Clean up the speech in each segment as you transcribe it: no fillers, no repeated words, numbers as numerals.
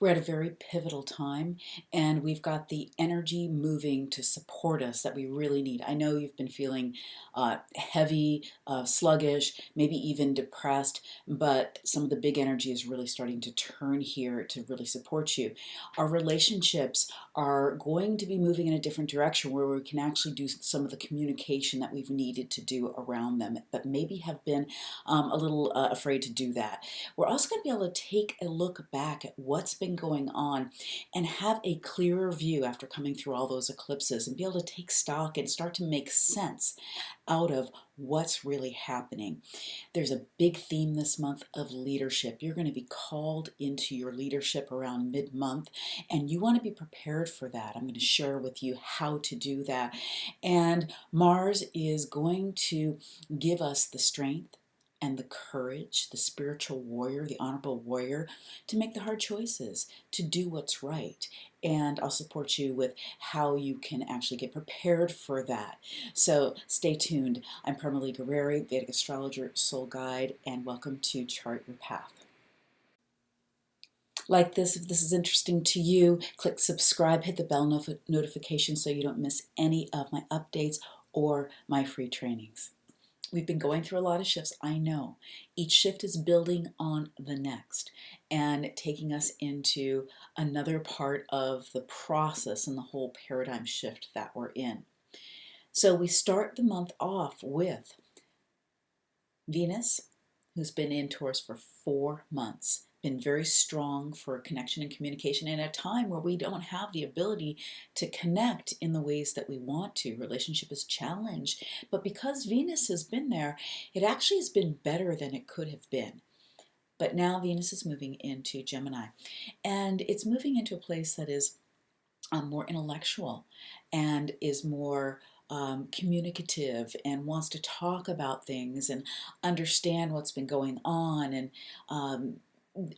We're at a very pivotal time, and we've got the energy moving to support us that we really need. I know you've been feeling heavy, sluggish, maybe even depressed, but some of the big energy is really starting to turn here to really support you. Our relationships are going to be moving in a different direction where we can actually do some of the communication that we've needed to do around them, but maybe have been a little afraid to do that. We're also going to be able to take a look back at what's been going on and have a clearer view after coming through all those eclipses and be able to take stock and start to make sense out of what's really happening. There's a big theme this month of leadership. You're going to be called into your leadership around mid-month, and you want to be prepared for that. I'm going to share with you how to do that. And Mars is going to give us the strength and the courage, the spiritual warrior, the honorable warrior, to make the hard choices, to do what's right. And I'll support you with how you can actually get prepared for that. So stay tuned. I'm Prema Gurreri, Vedic astrologer, soul guide, and welcome to Chart Your Path. Like this, if this is interesting to you, click subscribe, hit the bell notification so you don't miss any of my updates or my free trainings. We've been going through a lot of shifts, I know. Each shift is building on the next and taking us into another part of the process and the whole paradigm shift that we're in. So we start the month off with Venus, who's been in Taurus for 4 months. Been very strong for connection and communication in a time where we don't have the ability to connect in the ways that we want to. Relationship is challenged, but because Venus has been there, it actually has been better than it could have been. But now Venus is moving into Gemini, and it's moving into a place that is more intellectual and is more communicative and wants to talk about things and understand what's been going on,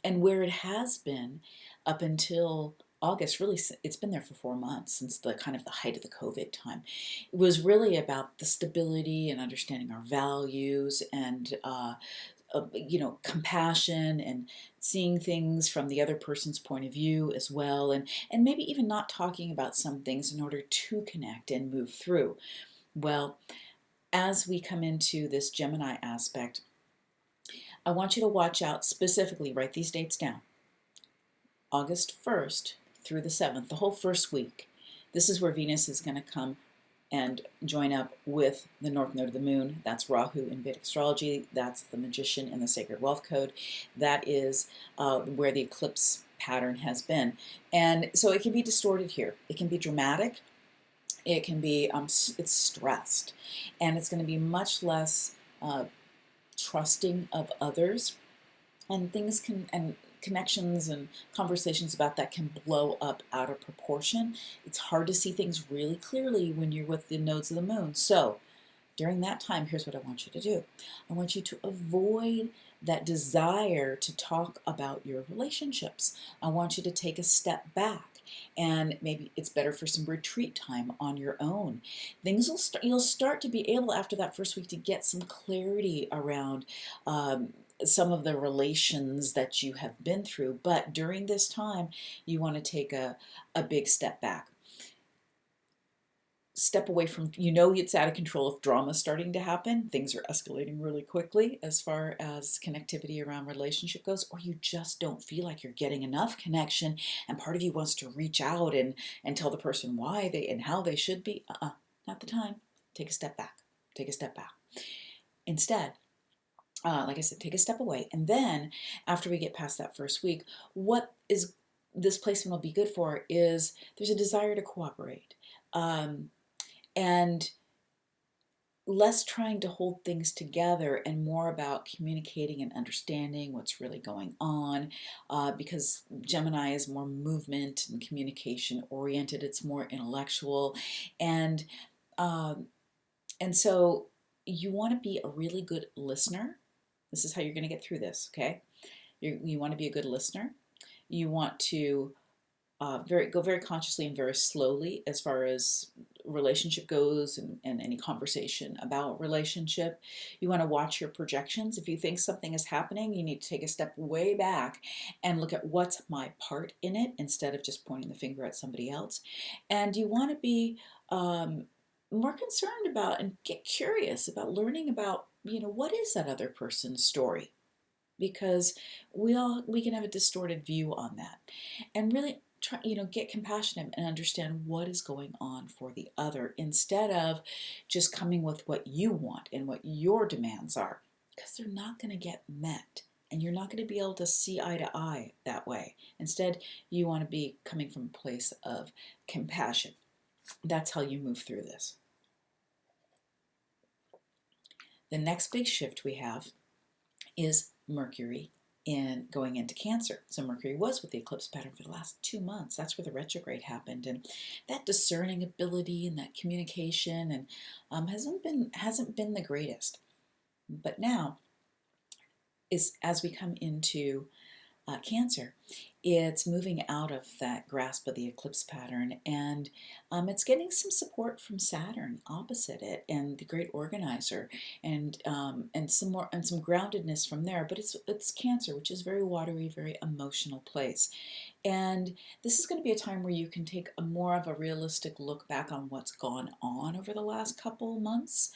and where it has been up until August, really, it's been there for 4 months since the kind of the height of the COVID time. It was really about the stability and understanding our values and compassion and seeing things from the other person's point of view as well, and maybe even not talking about some things in order to connect and move through. Well, as we come into this Gemini aspect, I want you to watch out specifically, write these dates down. August 1st through the 7th, the whole first week. This is where Venus is going to come and join up with the North Node of the Moon. That's Rahu in Vedic astrology. That's the Magician in the Sacred Wealth Code. That is where the eclipse pattern has been. And so it can be distorted here. It can be dramatic. It can be, it's stressed. And it's going to be much less trusting of others, and things can, and connections and conversations about that can blow up out of proportion. It's hard to see things really clearly when you're with the nodes of the moon. So during that time, here's what I want you to do. I want you to avoid that desire to talk about your relationships. I want you to take a step back. And maybe it's better for some retreat time on your own. Things will you'll start to be able after that first week to get some clarity around some of the relations that you have been through. But during this time, you want to take a big step back. Step away from, it's out of control if drama's starting to happen. Things are escalating really quickly as far as connectivity around relationship goes, or you just don't feel like you're getting enough connection, and part of you wants to reach out and tell the person why they and how they should be. Not the time. Take a step back. Take a step back. Instead, like I said, take a step away. And then after we get past that first week, what is this placement will be good for is there's a desire to cooperate. And less trying to hold things together and more about communicating and understanding what's really going on, because Gemini is more movement and communication oriented. It's more intellectual, and so you want to be a really good listener. This is how you're going to get through this, okay? You want to be a good listener. You want to go very consciously and very slowly as far as relationship goes, and any conversation about relationship. You want to watch your projections. If you think something is happening, you need to take a step way back and look at what's my part in it instead of just pointing the finger at somebody else. And you want to be more concerned about and get curious about learning about, what is that other person's story? Because we can have a distorted view on that, and really try, get compassionate and understand what is going on for the other instead of just coming with what you want and what your demands are, because they're not going to get met, and you're not going to be able to see eye to eye that way. Instead, you want to be coming from a place of compassion. That's how you move through this. The next big shift we have is Mercury in going into Cancer. So Mercury was with the eclipse pattern for the last 2 months. That's where the retrograde happened, and that discerning ability and that communication and hasn't been the greatest. But now, as we come into Cancer, it's moving out of that grasp of the eclipse pattern, and it's getting some support from Saturn opposite it, and the great organizer, and some groundedness from there. But it's Cancer, which is very watery, very emotional place. And this is going to be a time where you can take a more of a realistic look back on what's gone on over the last couple months,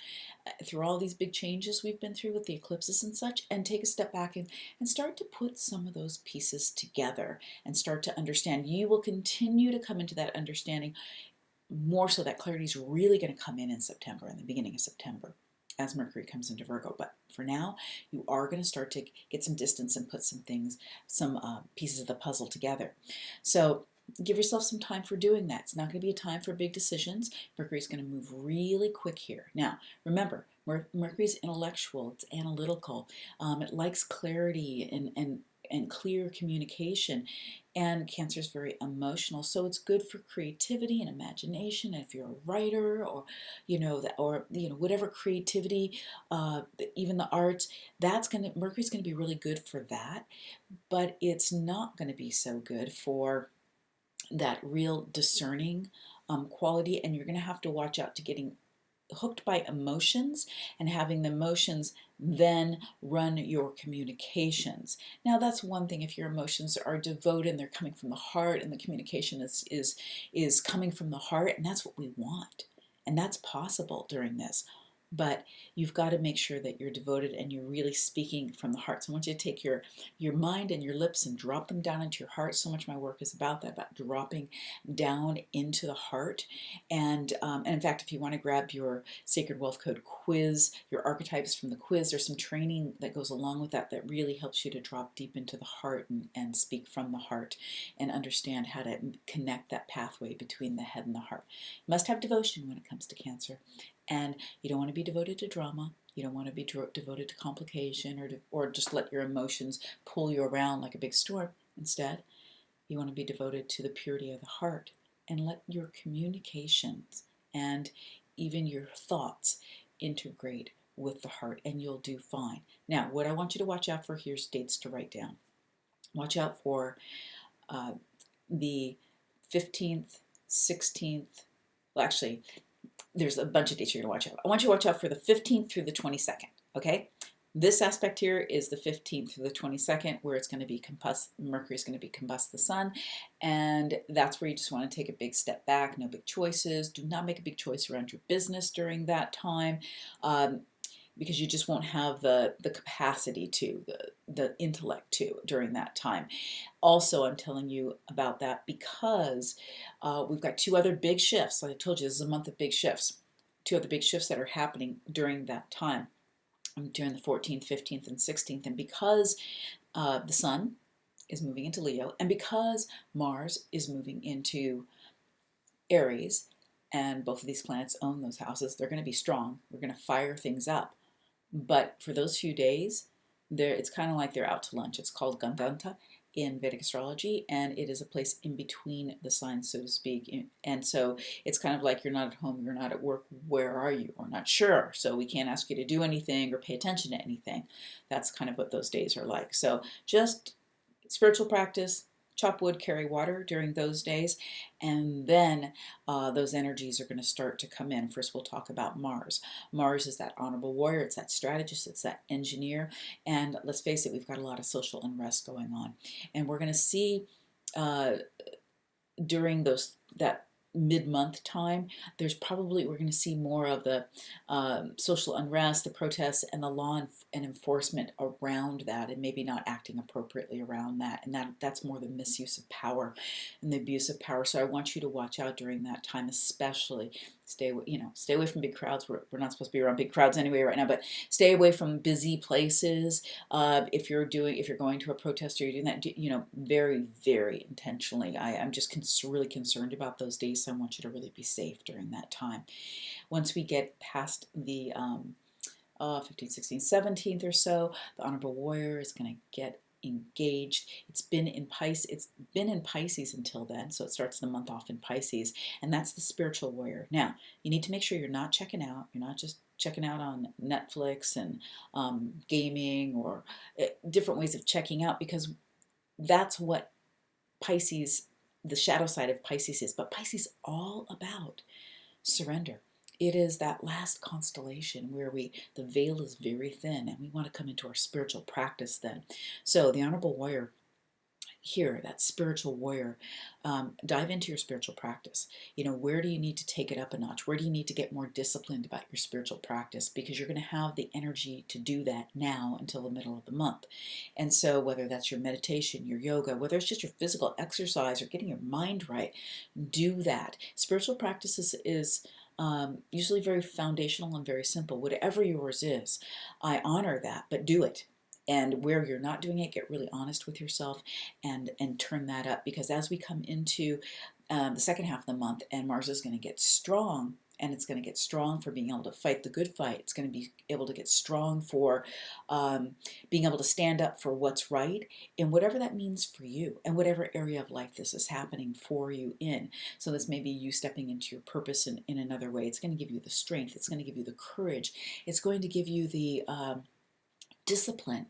through all these big changes we've been through with the eclipses and such, and take a step back and start to put some of those pieces together and start to understand. You will continue to come into that understanding more, so that clarity is really going to come in September, in the beginning of September, as Mercury comes into Virgo. But for now, you are going to start to get some distance and put some pieces of the puzzle together. So give yourself some time for doing that. It's not going to be a time for big decisions. Mercury is going to move really quick here. Now, remember, Mercury's intellectual, it's analytical. It likes clarity and clear communication. And Cancer is very emotional, so it's good for creativity and imagination. And if you're a writer, or whatever creativity, even the arts, Mercury's going to be really good for that. But it's not going to be so good for that real discerning quality, and you're going to have to watch out to getting hooked by emotions and having the emotions then run your communications. Now, that's one thing if your emotions are devoted and they're coming from the heart, and the communication is coming from the heart, and that's what we want, and that's possible during this. But you've got to make sure that you're devoted and you're really speaking from the heart. So I want you to take your mind and your lips and drop them down into your heart. So much of my work is about that, about dropping down into the heart. And in fact, if you want to grab your Sacred Wealth Code quiz, your archetypes from the quiz, there's some training that goes along with that really helps you to drop deep into the heart and speak from the heart and understand how to connect that pathway between the head and the heart. You must have devotion when it comes to Cancer. And you don't want to be devoted to drama. You don't want to be devoted to complication or just let your emotions pull you around like a big storm. Instead, you want to be devoted to the purity of the heart, and let your communications and even your thoughts integrate with the heart, and you'll do fine. Now, what I want you to watch out for, here's dates to write down. Watch out for the 15th, 16th, well, actually, there's a bunch of dates you're going to watch out. I want you to watch out for the 15th through the 22nd, okay? This aspect here is the 15th through the 22nd, where it's going to be Mercury is going to be combust the sun, and that's where you just want to take a big step back. No big choices. Do not make a big choice around your business during that time, because you just won't have the capacity to, the intellect to during that time. Also, I'm telling you about that because we've got 2 other big shifts. Like I told you, this is a month of big shifts. 2 other big shifts that are happening during that time, during the 14th, 15th, and 16th. And because the sun is moving into Leo, and because Mars is moving into Aries, and both of these planets own those houses, they're going to be strong. We're going to fire things up. But for those few days, it's kind of like they're out to lunch. It's called Gandanta in Vedic astrology, and it is a place in between the signs, so to speak. And so it's kind of like you're not at home, you're not at work. Where are you? We're not sure. So we can't ask you to do anything or pay attention to anything. That's kind of what those days are like. So just spiritual practice, chop wood, carry water during those days, and then those energies are going to start to come in. First, we'll talk about Mars. Mars is that honorable warrior, it's that strategist, it's that engineer, and let's face it, we've got a lot of social unrest going on, and we're going to see during that mid-month time, we're going to see more of the social unrest, the protests, and the law and enforcement around that, and maybe not acting appropriately around that. And that's more the misuse of power and the abuse of power. So I want you to watch out during that time, especially. Stay away from big crowds. We're not supposed to be around big crowds anyway right now, but stay away from busy places. If you're going to a protest or you're doing that, very, very intentionally. I'm just really concerned about those days, so I want you to really be safe during that time. Once we get past the 15th, 16th, 17th or so, the honorable warrior is going to get engaged. It's been in Pisces until then, so it starts the month off in Pisces, and that's the spiritual warrior. Now, you need to make sure you're not checking out. You're not just checking out on Netflix and gaming or different ways of checking out, because that's what Pisces, the shadow side of Pisces is. But Pisces is all about surrender. It is that last constellation where the veil is very thin, and we want to come into our spiritual practice then. So the honorable warrior here, that spiritual warrior, dive into your spiritual practice. Where do you need to take it up a notch? Where do you need to get more disciplined about your spiritual practice? Because you're going to have the energy to do that now until the middle of the month. And so whether that's your meditation, your yoga, whether it's just your physical exercise or getting your mind right, do that. Spiritual practice is usually very foundational and very simple. Whatever yours is, I honor that, but do it. And where you're not doing it, get really honest with yourself and turn that up. Because as we come into the second half of the month, and Mars is going to get strong, and it's going to get strong for being able to fight the good fight. It's going to be able to get strong for being able to stand up for what's right, and whatever that means for you, and whatever area of life this is happening for you in. So this may be you stepping into your purpose in another way. It's going to give you the strength. It's going to give you the courage. It's going to give you the discipline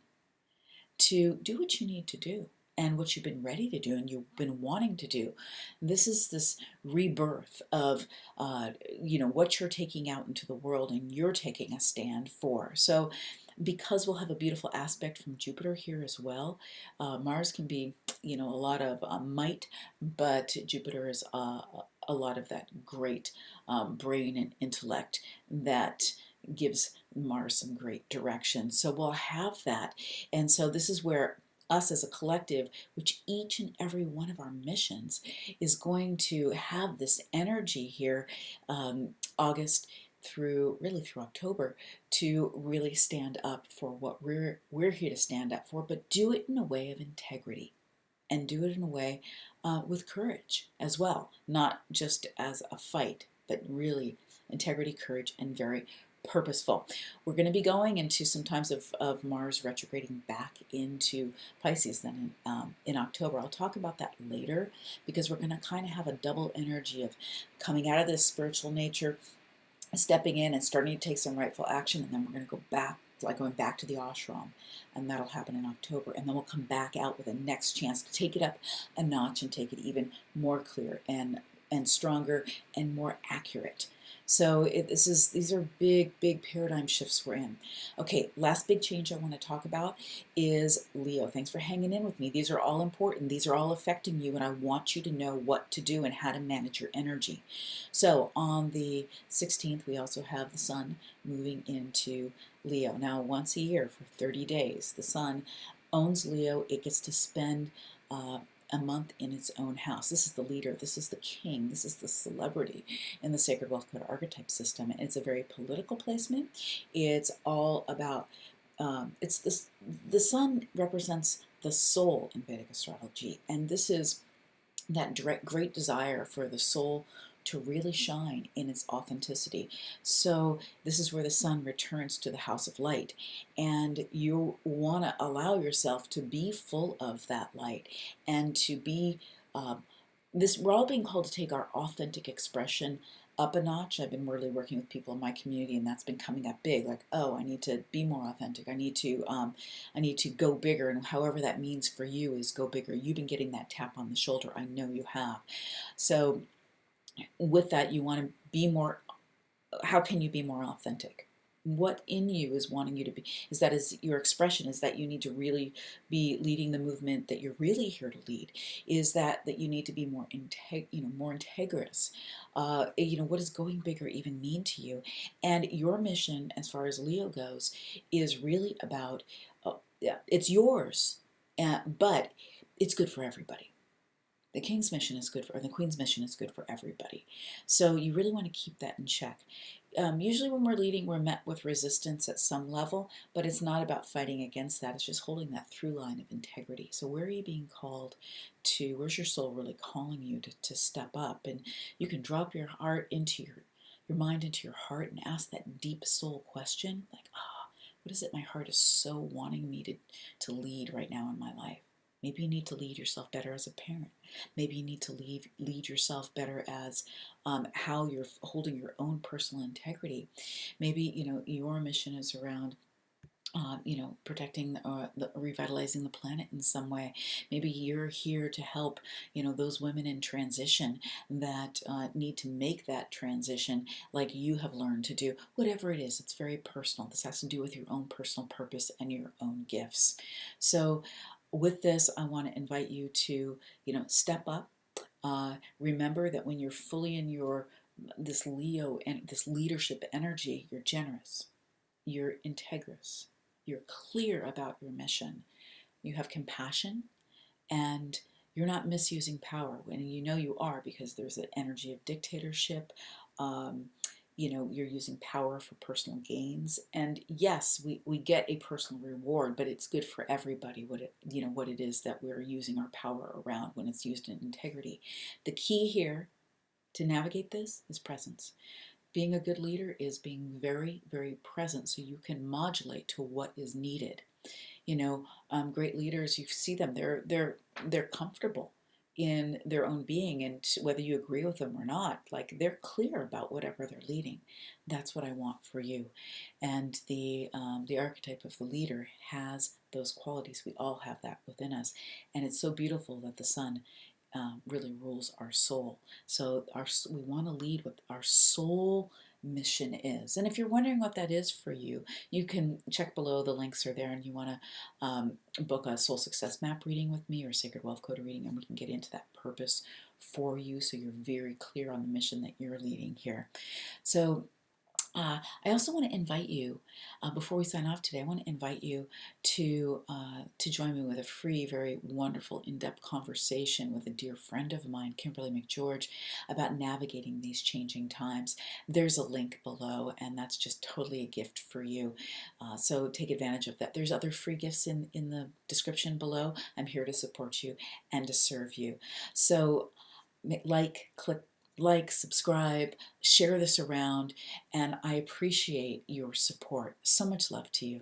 to do what you need to do, and what you've been ready to do and you've been wanting to do. This is this rebirth of, what you're taking out into the world and you're taking a stand for. So because we'll have a beautiful aspect from Jupiter here as well, Mars can be, a lot of might, but Jupiter is a lot of that great brain and intellect that gives Mars some great direction. So we'll have that. And so this is where us as a collective, which each and every one of our missions is going to have this energy here, August through October, to really stand up for what we're here to stand up for, but do it in a way of integrity, and do it in a way with courage as well, not just as a fight, but really integrity, courage, and very purposeful. We're going to be going into some times of Mars retrograding back into Pisces then in October. I'll talk about that later, because we're going to kind of have a double energy of coming out of this spiritual nature, stepping in and starting to take some rightful action, and then we're going to go back, like going back to the ashram, and that'll happen in October, and then we'll come back out with a next chance to take it up a notch and take it even more clear and stronger and more accurate. So these are big paradigm shifts we're in. Okay, last big change I want to talk about is Leo. Thanks for hanging in with me. These are all important. These are all affecting you, and I want you to know what to do and how to manage your energy. So on the 16th, we also have the Sun moving into Leo. Now, once a year for 30 days, the Sun owns Leo. It gets to spend a month in its own house. This is the leader, this is the king, this is the celebrity in the Sacred Wealth Code Archetype system. And it's a very political placement. It's all about, the Sun represents the soul in Vedic astrology. And this is that great desire for the soul to really shine in its authenticity. So this is where the Sun returns to the house of light, and you want to allow yourself to be full of that light and to be we're all being called to take our authentic expression up a notch. I've been really working with people in my community, and that's been coming up big. Like, oh, I need to be more authentic. I need to go bigger, and however that means for you is go bigger. You've been getting that tap on the shoulder. I know you have. So with that, you want to be more. How can you be more authentic? What in you is wanting you to be, is your expression, is that you need to really be leading the movement that you're really here to lead, is that you need to be more more integrous. What does going bigger even mean to you? And your mission, as far as Leo goes, is really about, yeah, it's yours, but it's good for everybody. The king's mission is good for, or the queen's mission is good for everybody. So you really want to keep that in check. Usually when we're leading, we're met with resistance at some level, but it's not about fighting against that. It's just holding that through line of integrity. So where are you being called to? Where's your soul really calling you to step up? And you can drop your heart into your mind into your heart and ask that deep soul question, like, what is it my heart is so wanting me to lead right now in my life? Maybe you need to lead yourself better as a parent. Maybe you need to lead yourself better as how you're holding your own personal integrity. Maybe, your mission is around protecting, revitalizing the planet in some way. Maybe you're here to help, those women in transition that need to make that transition like you have learned to do. Whatever it is, it's very personal. This has to do with your own personal purpose and your own gifts. So with this, I want to invite you to, step up. Remember that when you're fully in this Leo and this leadership energy, you're generous, you're integrous, you're clear about your mission, you have compassion, and you're not misusing power. And you are, because there's an energy of dictatorship. You're using power for personal gains. And yes, we get a personal reward, but it's good for everybody what it is that we're using our power around when it's used in integrity. The key here to navigate this is presence. Being a good leader is being very, very present so you can modulate to what is needed. Great leaders, you see them, they're comfortable in their own being, and whether you agree with them or not, like, they're clear about whatever they're leading. That's what I want for you. And the archetype of the leader has those qualities. We all have that within us, and it's so beautiful that the sun really rules our soul. So we want to lead what our soul mission is. And if you're wondering what that is for you, you can check below. The links are there, and you want to book a soul success map reading with me or Sacred Wealth Code reading, and we can get into that purpose for you so you're very clear on the mission that you're leading here. So I also want to invite you, before we sign off today, I want to invite you to join me with a free, very wonderful, in-depth conversation with a dear friend of mine, Kimberly McGeorge, about navigating these changing times. There's a link below, and that's just totally a gift for you. So take advantage of that. There's other free gifts in the description below. I'm here to support you and to serve you. So click, subscribe, share this around, and I appreciate your support. So much love to you.